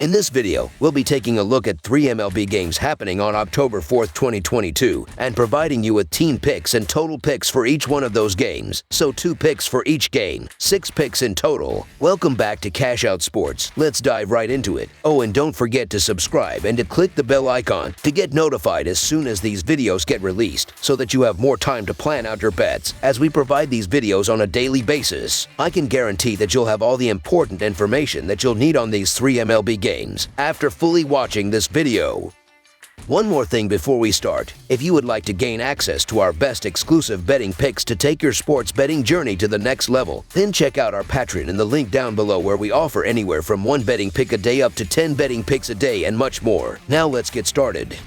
In this video, we'll be taking a look at 3 MLB games happening on October 4th, 2022, and providing you with team picks and total picks for each one of those games. So 2 picks for each game, 6 picks in total. Welcome back to Cash Out Sports. Let's dive right into it. Oh, and don't forget to subscribe and to click the bell icon to get notified as soon as these videos get released, so that you have more time to plan out your bets as we provide these videos on a daily basis. I can guarantee that you'll have all the important information that you'll need on these 3 MLB games after fully watching this video. One more thing before we start. If you would like to gain access to our best exclusive betting picks to take your sports betting journey to the next level, then check out our Patreon in the link down below, where we offer anywhere from 1 betting pick a day up to 10 betting picks a day and much more. Now let's get started.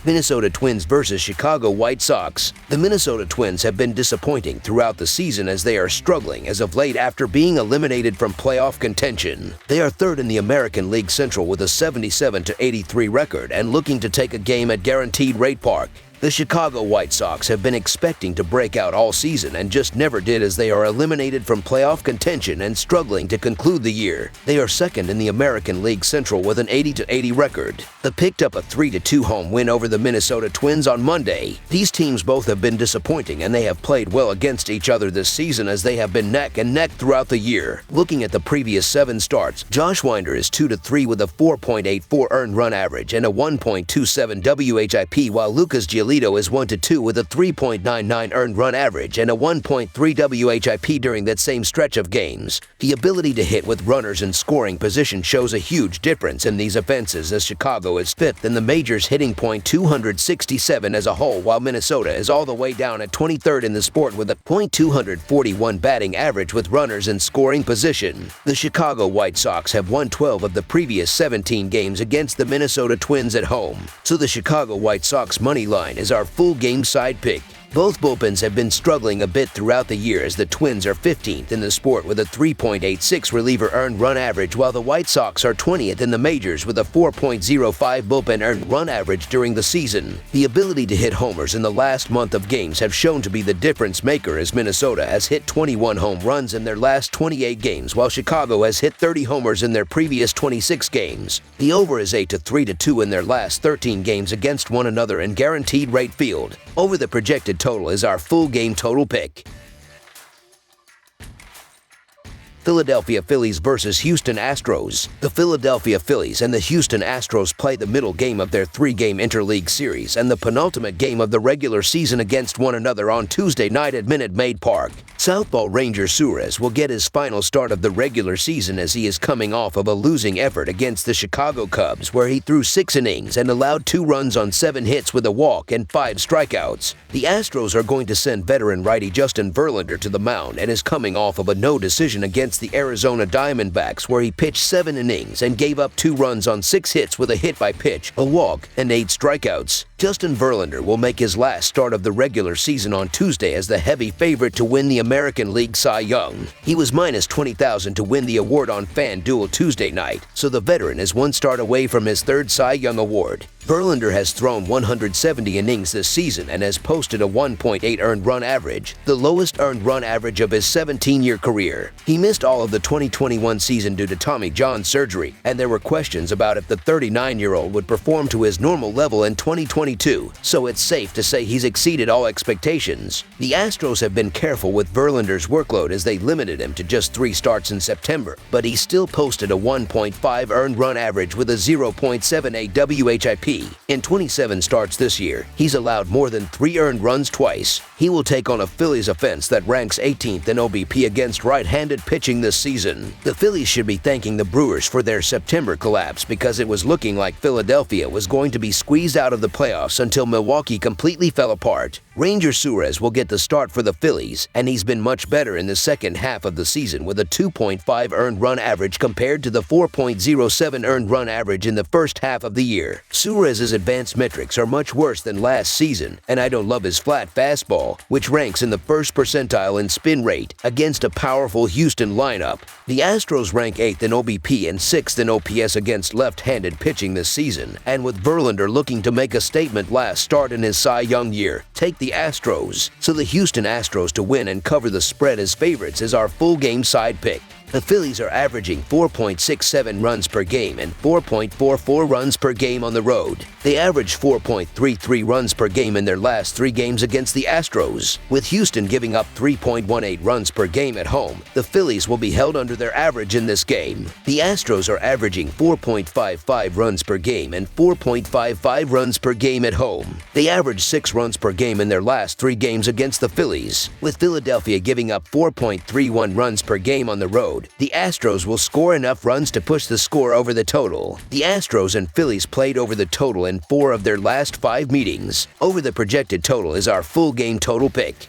Minnesota Twins versus Chicago White Sox. The Minnesota Twins have been disappointing throughout the season as they are struggling as of late after being eliminated from playoff contention. They are 3rd in the American League Central with a 77-83 record and looking to take a game at Guaranteed Rate Park. The Chicago White Sox have been expecting to break out all season and just never did, as they are eliminated from playoff contention and struggling to conclude the year. They are 2nd in the American League Central with an 80-80 record. They picked up a 3-2 home win over the Minnesota Twins on Monday. These teams both have been disappointing, and they have played well against each other this season as they have been neck and neck throughout the year. Looking at the previous 7 starts, Josh Winder is 2-3 with a 4.84 earned run average and a 1.27 WHIP, while Lucas Giolito is 1-2 with a 3.99 earned run average and a 1.3 WHIP during that same stretch of games. The ability to hit with runners in scoring position shows a huge difference in these offenses, as Chicago is 5th in the majors, hitting .267 as a whole, while Minnesota is all the way down at 23rd in the sport with a .241 batting average with runners in scoring position. The Chicago White Sox have won 12 of the previous 17 games against the Minnesota Twins at home, so the Chicago White Sox money line is our full game side pick. Both bullpens have been struggling a bit throughout the year, as the Twins are 15th in the sport with a 3.86 reliever earned run average, while the White Sox are 20th in the majors with a 4.05 bullpen earned run average during the season. The ability to hit homers in the last month of games have shown to be the difference maker, as Minnesota has hit 21 home runs in their last 28 games, while Chicago has hit 30 homers in their previous 26 games. The over is 8-3-2 in their last 13 games against one another in Guaranteed Rate Field. Over the projected total is our full game total pick. Philadelphia Phillies versus Houston Astros. The Philadelphia Phillies and the Houston Astros play the middle game of their 3-game interleague series and the penultimate game of the regular season against one another on Tuesday night at Minute Maid Park. Southpaw Ranger Suarez will get his final start of the regular season, as he is coming off of a losing effort against the Chicago Cubs, where he threw 6 innings and allowed 2 runs on 7 hits with a walk and 5 strikeouts. The Astros are going to send veteran righty Justin Verlander to the mound, and is coming off of a no decision against the Arizona Diamondbacks, where he pitched 7 innings and gave up 2 runs on 6 hits with a hit by pitch, a walk, and 8 strikeouts. Justin Verlander will make his last start of the regular season on Tuesday as the heavy favorite to win the American League Cy Young. He was minus 20,000 to win the award on FanDuel Tuesday night, so the veteran is 1 start away from his 3rd Cy Young award. Verlander has thrown 170 innings this season and has posted a 1.8 earned run average, the lowest earned run average of his 17-year career. He missed all of the 2021 season due to Tommy John surgery, and there were questions about if the 39-year-old would perform to his normal level in 2022, so it's safe to say he's exceeded all expectations. The Astros have been careful with Verlander's workload, as they limited him to just 3 starts in September, but he still posted a 1.5 earned run average with a 0.78 WHIP. In 27 starts this year, he's allowed more than 3 earned runs twice. He will take on a Phillies offense that ranks 18th in OBP against right-handed pitching this season. The Phillies should be thanking the Brewers for their September collapse, because it was looking like Philadelphia was going to be squeezed out of the playoffs until Milwaukee completely fell apart. Ranger Suarez will get the start for the Phillies, and he's been much better in the second half of the season with a 2.5 earned run average compared to the 4.07 earned run average in the first half of the year. Suarez's advanced metrics are much worse than last season, and I don't love his flat fastball, which ranks in the 1st percentile in spin rate against a powerful Houston lineup. The Astros rank 8th in OBP and 6th in OPS against left-handed pitching this season, and with Verlander looking to make a statement last start in his Cy Young year, take the Astros. So the Houston Astros to win and cover the spread as favorites is our full game side pick. The Phillies are averaging 4.67 runs per game and 4.44 runs per game on the road. They average 4.33 runs per game in their last 3 games against the Astros. With Houston giving up 3.18 runs per game at home, the Phillies will be held under their average in this game. The Astros are averaging 4.55 runs per game and 4.55 runs per game at home. They average 6 runs per game in their last 3 games against the Phillies. With Philadelphia giving up 4.31 runs per game on the road, the Astros will score enough runs to push the score over the total. The Astros and Phillies played over the total in 4 of their last 5 meetings. Over the projected total is our full game total pick.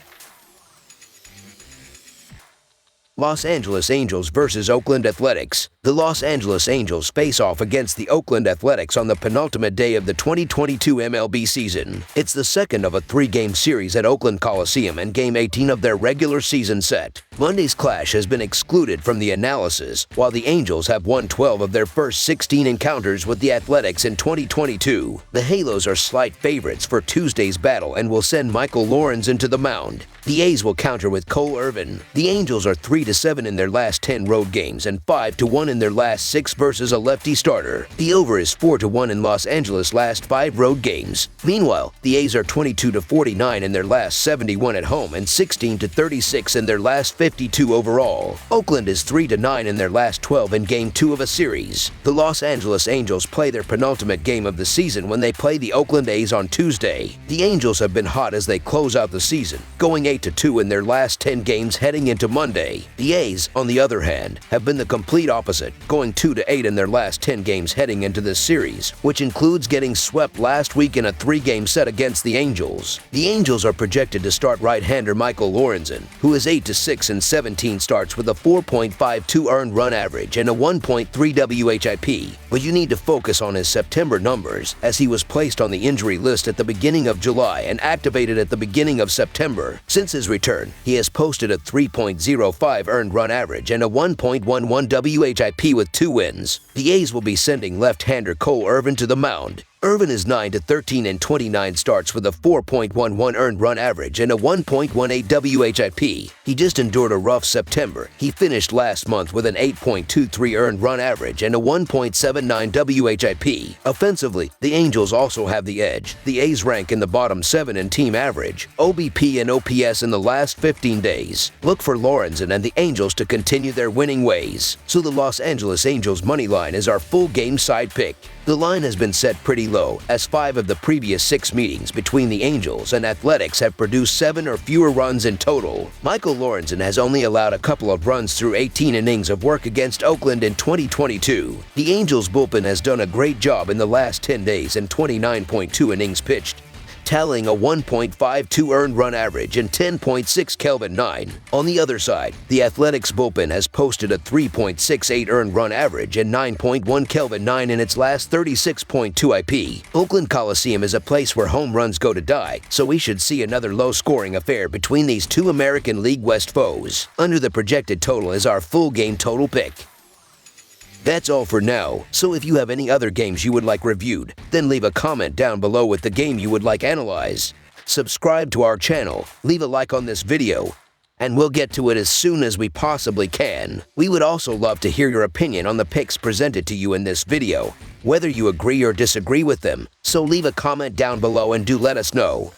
Los Angeles Angels versus Oakland Athletics. The Los Angeles Angels face off against the Oakland Athletics on the penultimate day of the 2022 MLB season. It's the second of a 3-game series at Oakland Coliseum and Game 18 of their regular season set. Monday's clash has been excluded from the analysis, while the Angels have won 12 of their first 16 encounters with the Athletics in 2022. The Halos are slight favorites for Tuesday's battle and will send Michael Lorenzen into the mound. The A's will counter with Cole Irvin. The Angels are 3-7 in their last 10 road games and 5-1 in their last 6 versus a lefty starter. The over is 4-1 in Los Angeles' last 5 road games. Meanwhile, the A's are 22-49 in their last 71 at home and 16-36 in their last 52 overall. Oakland is 3-9 in their last 12 in Game 2 of a series. The Los Angeles Angels play their penultimate game of the season when they play the Oakland A's on Tuesday. The Angels have been hot as they close out the season, going 8-2 in their last 10 games heading into Monday. The A's, on the other hand, have been the complete opposite, going 2-8 in their last 10 games heading into this series, which includes getting swept last week in a 3-game set against the Angels. The Angels are projected to start right-hander Michael Lorenzen, who is 8-6 in 17 starts with a 4.52 earned run average and a 1.3 WHIP, but you need to focus on his September numbers, as he was placed on the injury list at the beginning of July and activated at the beginning of September. Since his return, he has posted a 3.05 earned run average and a 1.11 WHIP with 2 wins. The A's will be sending left-hander Cole Irvin to the mound. Irvin is 9-13 in 29 starts with a 4.11 earned run average and a 1.18 WHIP. He just endured a rough September. He finished last month with an 8.23 earned run average and a 1.79 WHIP. Offensively, the Angels also have the edge. The A's rank in the bottom 7 in team average, OBP and OPS in the last 15 days. Look for Lorenzen and the Angels to continue their winning ways. So the Los Angeles Angels money line is our full game side pick. The line has been set pretty low, as 5 of the previous 6 meetings between the Angels and Athletics have produced 7 or fewer runs in total. Michael Lorenzen has only allowed a couple of runs through 18 innings of work against Oakland in 2022. The Angels bullpen has done a great job in the last 10 days and 29.2 innings pitched, tallying a 1.52 earned run average and 10.6 Kelvin 9. On the other side, the Athletics bullpen has posted a 3.68 earned run average and 9.1 Kelvin 9 in its last 36.2 IP. Oakland Coliseum is a place where home runs go to die, so we should see another low-scoring affair between these 2 American League West foes. Under the projected total is our full game total pick. That's all for now, so if you have any other games you would like reviewed, then leave a comment down below with the game you would like analyzed. Subscribe to our channel, leave a like on this video, and we'll get to it as soon as we possibly can. We would also love to hear your opinion on the picks presented to you in this video, whether you agree or disagree with them, so leave a comment down below and do let us know.